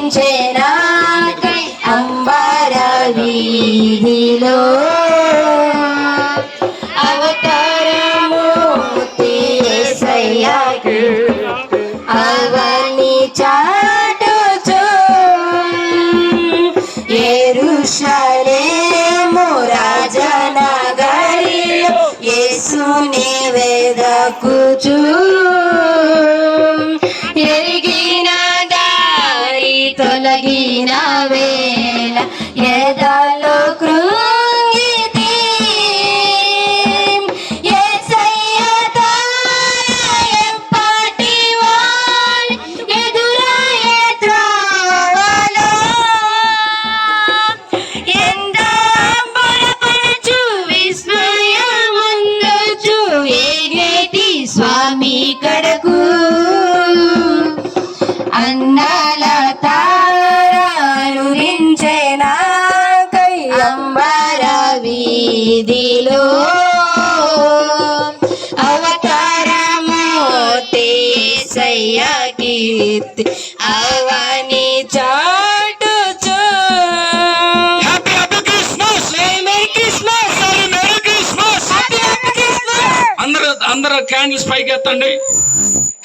నాకై అంబర వీధిలో అవతారమూర్తి యేసయ్యకి అవని చాటుచు యెరూషలేము రాజనగరిలో యేసుని వెదకుచు ఎరిగిన దారి తొలగిన వేళ ఎదలో కృంగితి యేసయ్య తార ఎప్పటి వాని ఎదురయ్యే త్రోవలో ఎందాంబరపరచు విస్మయముందుచు ఏగేటి స్వామి కడకు అన్నాల తారురించే నాకై అంబర వీధిలో అవతారమూర్తి యేసయ్య కీర్తి అవని చాటుచు happy Christmas merry Christmas merry Christmas happy Christmas అందరూ క్యాండిల్స్ పైకి ఎత్తండి.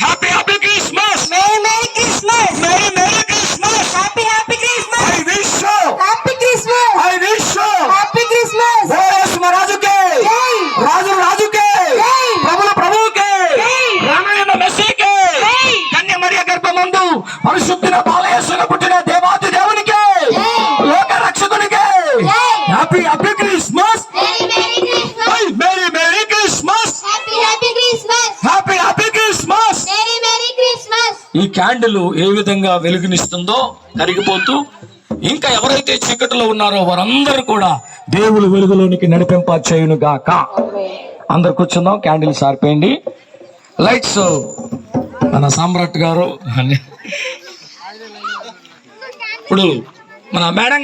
Happy Christmas merry Christmas merry Christmas happy Christmas I wish happy Christmas I wish happy Christmas రాజుకే జై రాజుకే జై ప్రభువుకే జై రామాయణ మెస్సీకే జై కన్య మరియ గర్భమందు పరిశుద్ధుల బాలయేసున పుట్టిన దేవాది దేవునికే జై లోక రక్షకునికే జై happy Christmas merry Christmas merry Christmas happy Christmas happy Christmas. Merry Christmas ఈ క్యాండిల్ ఏ విధంగా వెలుగునిస్తుందో కరిగిపోతూ ఇంకా ఎవరైతే చీకటిలో ఉన్నారో వారందరూ కూడా దేవుని వెలుగులోనికి నడిపింప చేయును గాక. అందరు కూర్చుందాం. క్యాండిల్స్ ఆర్పేయండి. లైట్స్ మన సామ్రాట్ గారు ఇప్పుడు మన మేడం